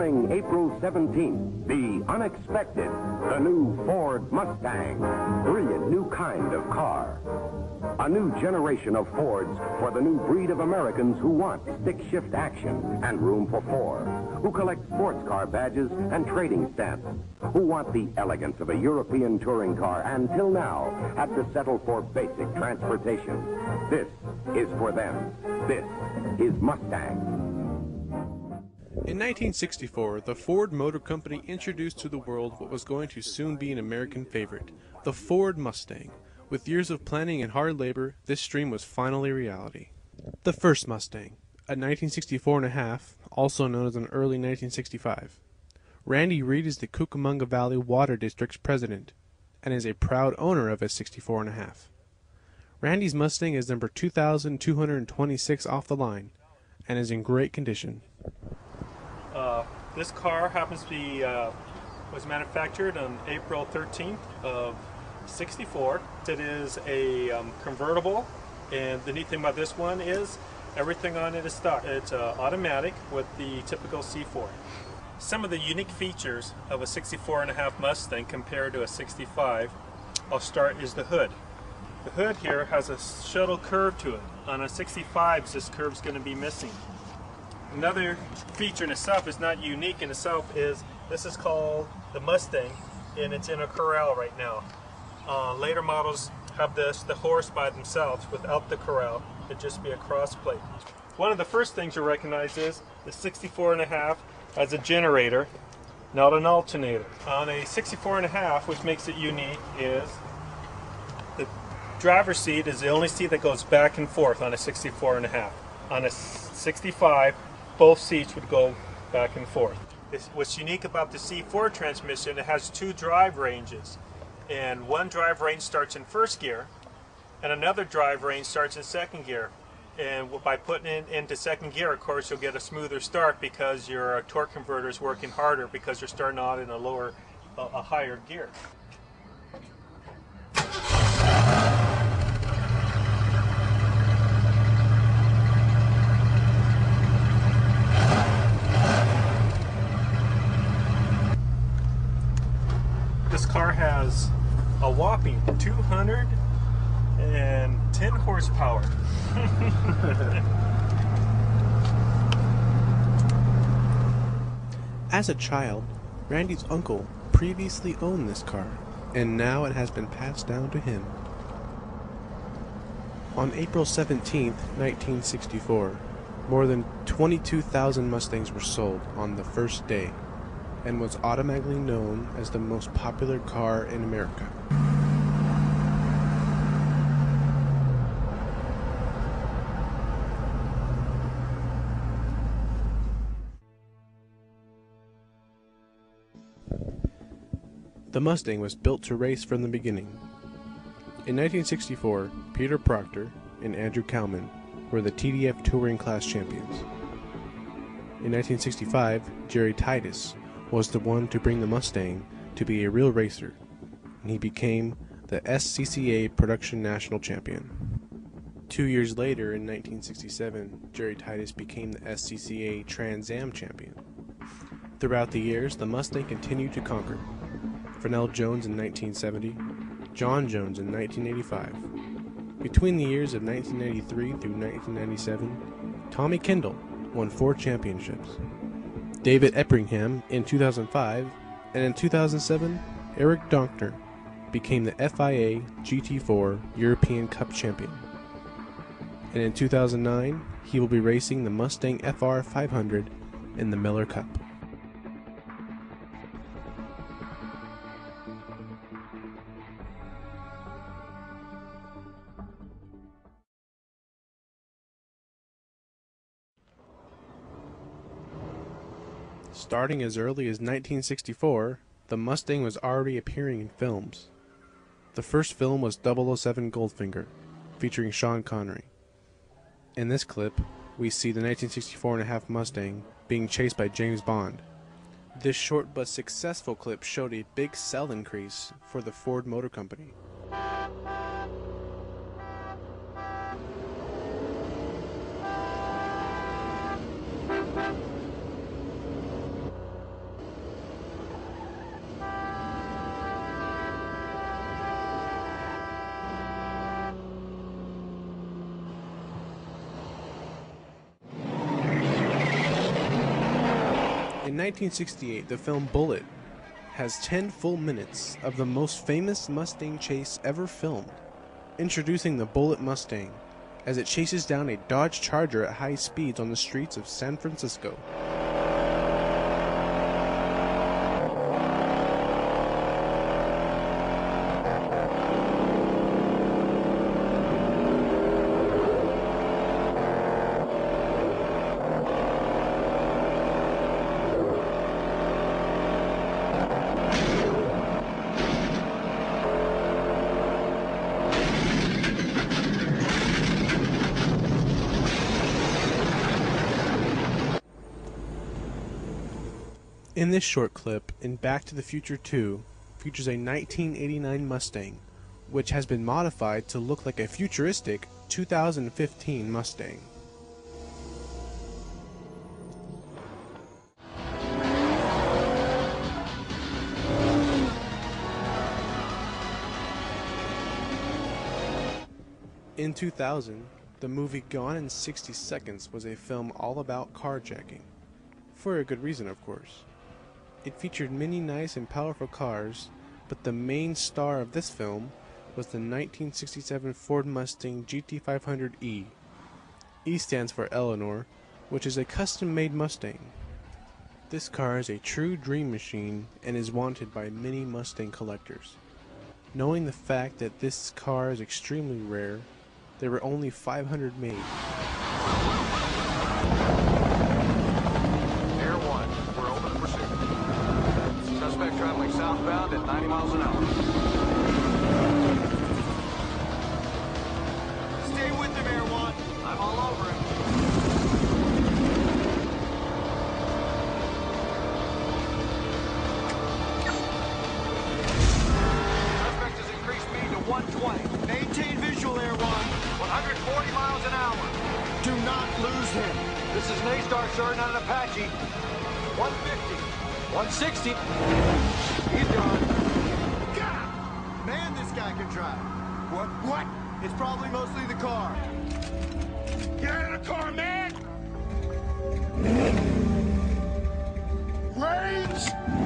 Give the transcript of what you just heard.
Coming April 17th, the unexpected, the new Ford Mustang. Brilliant new kind of car. A new generation of Fords for the new breed of Americans who want stick-shift action and room for four, who collect sports car badges and trading stamps, who want the elegance of a European touring car and till now had to settle for basic transportation. This is for them. This is Mustang. In 1964, the Ford Motor Company introduced to the world what was going to soon be an American favorite, the Ford Mustang. With years of planning and hard labor, this dream was finally reality. The first Mustang, a 1964 and a half, also known as an early 1965. Randy Reed is the Cucamonga Valley Water District's president, and is a proud owner of a 64 and a half. Randy's Mustang is number 2,226 off the line, and is in great condition. This car happens to be was manufactured on April 13th of 64. It is a convertible, and the neat thing about this one is everything on it is stock. It's automatic with the typical C4. Some of the unique features of a 64 and a half Mustang compared to a 65, I'll start, is the hood. The hood here has a shuttle curve to it. On a 65, this curve's going to be missing. Another feature in itself is not unique in itself is this is called the Mustang, and it's in a corral right now. Later models have the horse by themselves without the corral. It'd just be a cross plate. One of the first things you recognize is the 64 and a half has a generator, not an alternator. On a 64 and a half, which makes it unique, is the driver's seat is the only seat that goes back and forth on a 64 and a half. On a 65, both seats would go back and forth. What's unique about the C4 transmission, it has two drive ranges. And one drive range starts in first gear, and another drive range starts in second gear. And by putting it into second gear, of course, you'll get a smoother start because your torque converter is working harder because you're starting out in a higher gear. This car has a whopping 210 horsepower. As a child, Randy's uncle previously owned this car, and now it has been passed down to him. On April 17, 1964, more than 22,000 Mustangs were sold on the first day, and was automatically known as the most popular car in America. The Mustang was built to race from the beginning. In 1964, Peter Proctor and Andrew Kalman were the TDF Touring Class champions. In 1965, Jerry Titus was the one to bring the Mustang to be a real racer, and he became the SCCA Production National Champion. 2 years later, in 1967, Jerry Titus became the SCCA Trans Am Champion. Throughout the years, the Mustang continued to conquer. Fennell Jones in 1970, John Jones in 1985. Between the years of 1993 through 1997, Tommy Kendall won 4 championships. David Eppingham in 2005, and in 2007, Eric Donkner became the FIA GT4 European Cup champion. And in 2009, he will be racing the Mustang FR 500 in the Miller Cup. Starting as early as 1964, the Mustang was already appearing in films. The first film was 007 Goldfinger, featuring Sean Connery. In this clip, we see the 1964 and a half Mustang being chased by James Bond. This short but successful clip showed a big sell increase for the Ford Motor Company. In 1968, the film Bullitt has 10 full minutes of the most famous Mustang chase ever filmed, introducing the Bullitt Mustang as it chases down a Dodge Charger at high speeds on the streets of San Francisco. In this short clip, in Back to the Future 2, features a 1989 Mustang, which has been modified to look like a futuristic 2015 Mustang. In 2000, the movie Gone in 60 Seconds was a film all about carjacking. For a good reason, of course. It featured many nice and powerful cars, but the main star of this film was the 1967 Ford Mustang GT500E. E stands for Eleanor, which is a custom-made Mustang. This car is a true dream machine and is wanted by many Mustang collectors. Knowing the fact that this car is extremely rare, there were only 500 made. Suspect traveling southbound at 90 miles an hour. Stay with him, Air One. I'm all over him. Suspect has increased speed to 120. Maintain visual, Air One. 140 miles an hour. Do not lose him. This is an A-Star, sir, not an Apache. 150. 160. He's gone. God! Man, this guy can drive. What? It's probably mostly the car. Get out of the car, man! Range!